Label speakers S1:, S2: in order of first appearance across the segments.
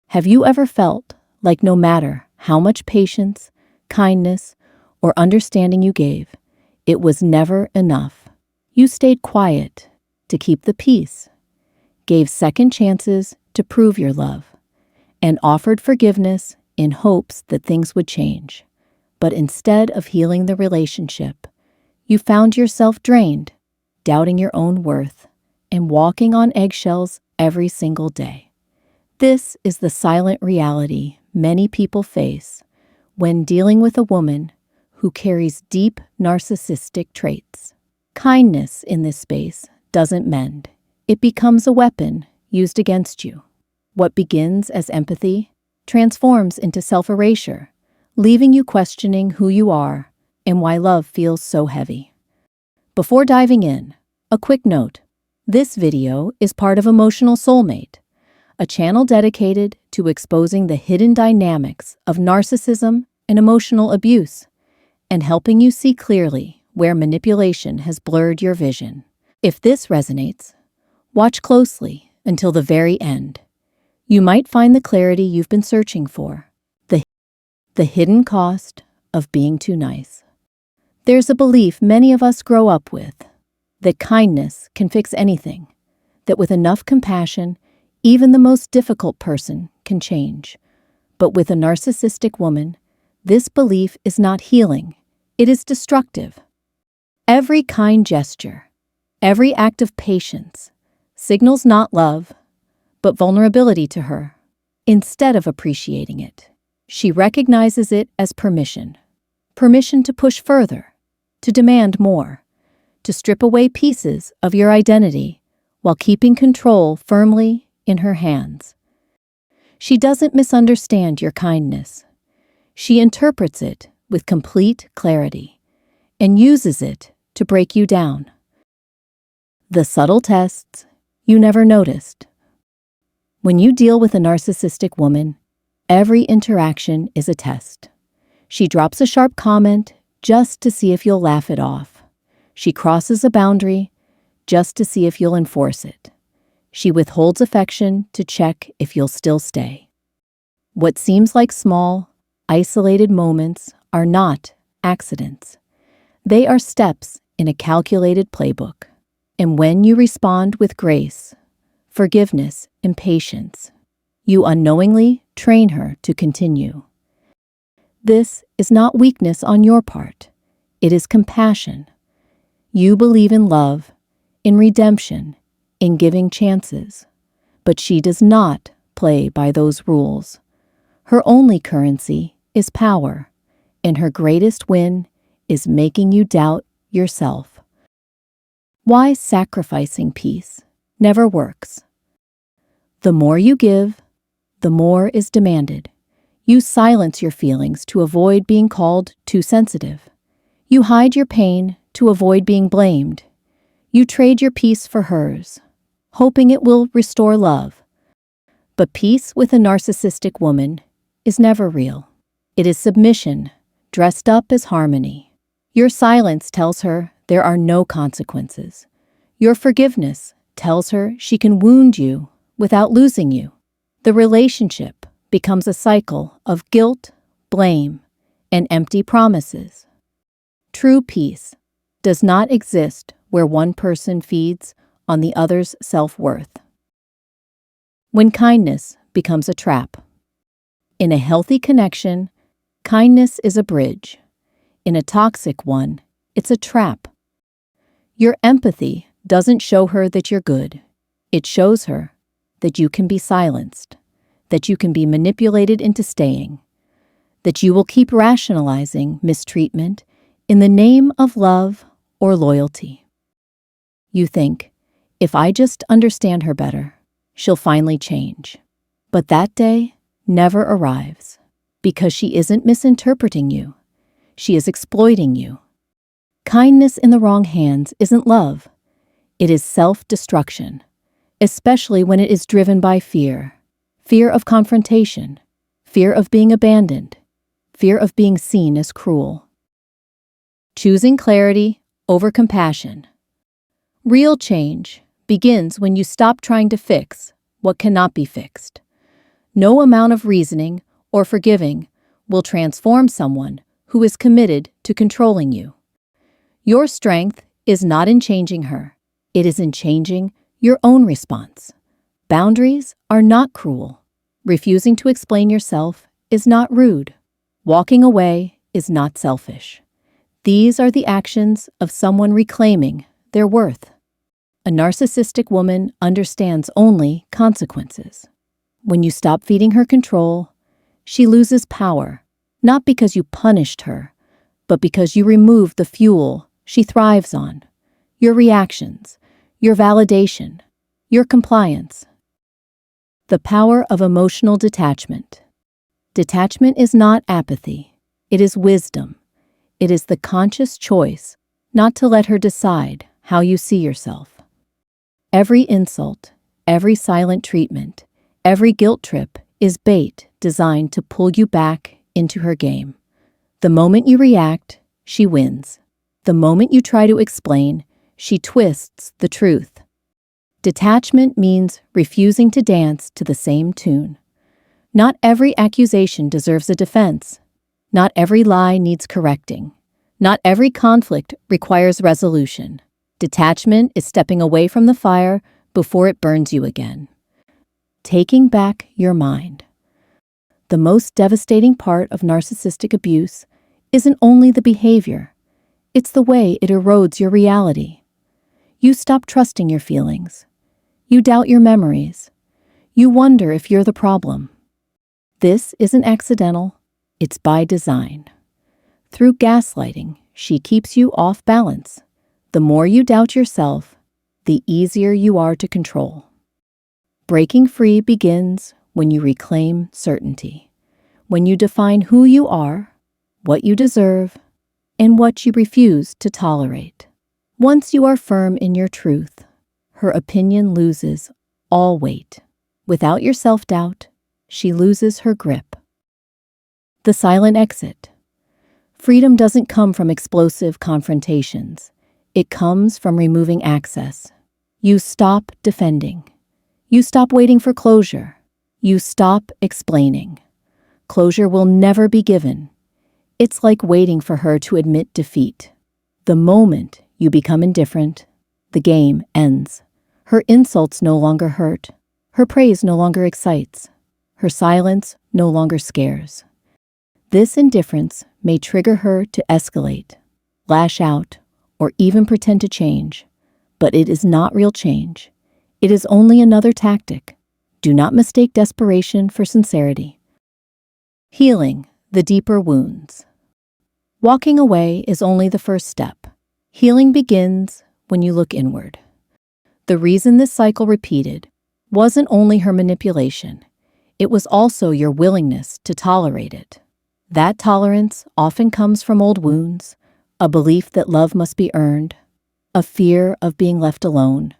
S1: Have you ever felt like no matter how much patience, kindness, or understanding you gave, it was never enough? You stayed quiet to keep the peace, gave second chances to prove your love, and offered forgiveness in hopes that things would change. But instead of healing the relationship, you found yourself drained, doubting your own worth, and walking on eggshells every single day. This is the silent reality many people face when dealing with a woman who carries deep narcissistic traits. Kindness in this space doesn't mend. It becomes a weapon used against you. What begins as empathy transforms into self-erasure, leaving you questioning who you are and why love feels so heavy. Before diving in, a quick note. This video is part of Emotional Soulmate, a channel dedicated to exposing the hidden dynamics of narcissism and emotional abuse, and helping you see clearly where manipulation has blurred your vision. If this resonates, watch closely until the very end. You might find the clarity you've been searching for, the hidden cost of being too nice. There's a belief many of us grow up with, that kindness can fix anything, that with enough compassion, even the most difficult person can change. But with a narcissistic woman, this belief is not healing, it is destructive. Every kind gesture, every act of patience, signals not love, but vulnerability to her. Instead of appreciating it, she recognizes it as permission. Permission to push further, to demand more, to strip away pieces of your identity while keeping control firmly in her hands. She doesn't misunderstand your kindness. She interprets it with complete clarity and uses it to break you down. The subtle tests you never noticed. When you deal with a narcissistic woman, every interaction is a test. She drops a sharp comment just to see if you'll laugh it off. She crosses a boundary just to see if you'll enforce it. She withholds affection to check if you'll still stay. What seems like small, isolated moments are not accidents. They are steps in a calculated playbook. And when you respond with grace, forgiveness, and patience, you unknowingly train her to continue. This is not weakness on your part. It is compassion. You believe in love, in redemption, in giving chances. But she does not play by those rules. Her only currency is power, and her greatest win is making you doubt yourself. Why sacrificing peace never works. The more you give, the more is demanded. You silence your feelings to avoid being called too sensitive. You hide your pain to avoid being blamed. You trade your peace for hers, hoping it will restore love. But peace with a narcissistic woman is never real. It is submission, dressed up as harmony. Your silence tells her there are no consequences. Your forgiveness tells her she can wound you without losing you. The relationship becomes a cycle of guilt, blame, and empty promises. True peace does not exist where one person feeds on the other's self-worth. When kindness becomes a trap. In a healthy connection, kindness is a bridge. In a toxic one, it's a trap. Your empathy doesn't show her that you're good. It shows her that you can be silenced, that you can be manipulated into staying, that you will keep rationalizing mistreatment in the name of love or loyalty. You think, if I just understand her better, she'll finally change. But that day never arrives, because she isn't misinterpreting you. She is exploiting you. Kindness in the wrong hands isn't love. It is self-destruction, especially when it is driven by fear. Fear of confrontation, fear of being abandoned, fear of being seen as cruel. Choosing clarity over compassion. Real change begins when you stop trying to fix what cannot be fixed. No amount of reasoning or forgiving will transform someone who is committed to controlling you. Your strength is not in changing her. It is in changing your own response. Boundaries are not cruel. Refusing to explain yourself is not rude. Walking away is not selfish. These are the actions of someone reclaiming their worth. A narcissistic woman understands only consequences. When you stop feeding her control, she loses power, not because you punished her, but because you removed the fuel she thrives on: your reactions, your validation, your compliance. The power of emotional detachment. Detachment is not apathy. It is wisdom. It is the conscious choice not to let her decide how you see yourself. Every insult, every silent treatment, every guilt trip is bait designed to pull you back into her game. The moment you react, she wins. The moment you try to explain, she twists the truth. Detachment means refusing to dance to the same tune. Not every accusation deserves a defense. Not every lie needs correcting. Not every conflict requires resolution. Detachment is stepping away from the fire before it burns you again. Taking back your mind. The most devastating part of narcissistic abuse isn't only the behavior, it's the way it erodes your reality. You stop trusting your feelings. You doubt your memories. You wonder if you're the problem. This isn't accidental, it's by design. Through gaslighting, she keeps you off balance. The more you doubt yourself, the easier you are to control. Breaking free begins when you reclaim certainty, when you define who you are, what you deserve, and what you refuse to tolerate. Once you are firm in your truth, her opinion loses all weight. Without your self-doubt, she loses her grip. The silent exit. Freedom doesn't come from explosive confrontations. It comes from removing access. You stop defending. You stop waiting for closure. You stop explaining. Closure will never be given. It's like waiting for her to admit defeat. The moment you become indifferent, the game ends. Her insults no longer hurt. Her praise no longer excites. Her silence no longer scares. This indifference may trigger her to escalate, lash out, or even pretend to change, but it is not real change. It is only another tactic. Do not mistake desperation for sincerity. Healing the deeper wounds. Walking away is only the first step. Healing begins when you look inward. The reason this cycle repeated wasn't only her manipulation, it was also your willingness to tolerate it. That tolerance often comes from old wounds, a belief that love must be earned, a fear of being left alone,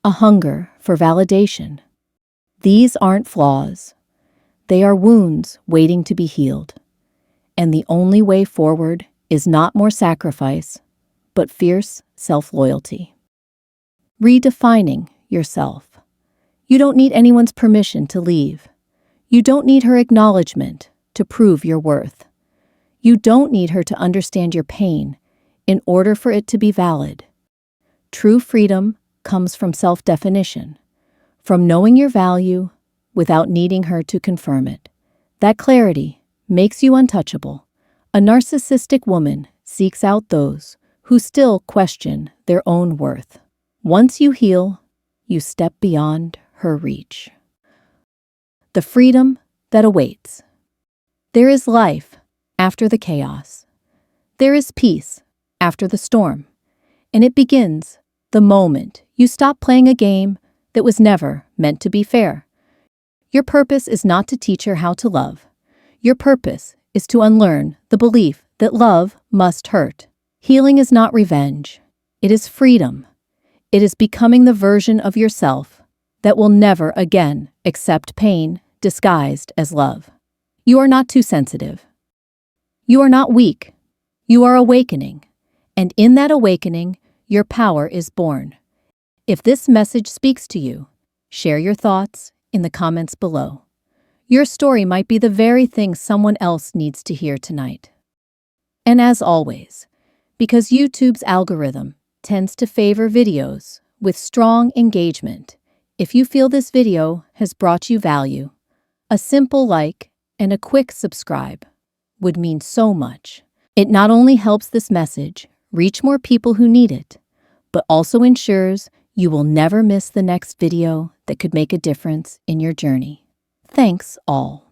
S1: a hunger for validation. These aren't flaws. They are wounds waiting to be healed. And the only way forward is not more sacrifice, but fierce self-loyalty. Redefining yourself. You don't need anyone's permission to leave. You don't need her acknowledgement to prove your worth. You don't need her to understand your pain in order for it to be valid. True freedom comes from self-definition, from knowing your value without needing her to confirm it. That clarity makes you untouchable. A narcissistic woman seeks out those who still question their own worth. Once you heal, you step beyond her reach. The freedom that awaits. There is life after the chaos. There is peace after the storm. And it begins the moment you stop playing a game that was never meant to be fair. Your purpose is not to teach her how to love. Your purpose is to unlearn the belief that love must hurt. Healing is not revenge. It is freedom. It is becoming the version of yourself that will never again accept pain disguised as love. You are not too sensitive. You are not weak. You are awakening. And in that awakening, your power is born. If this message speaks to you, share your thoughts in the comments below. Your story might be the very thing someone else needs to hear tonight. And as always, because YouTube's algorithm tends to favor videos with strong engagement, if you feel this video has brought you value, a simple like and a quick subscribe would mean so much. It not only helps this message reach more people who need it, but also ensures you will never miss the next video that could make a difference in your journey. Thanks all.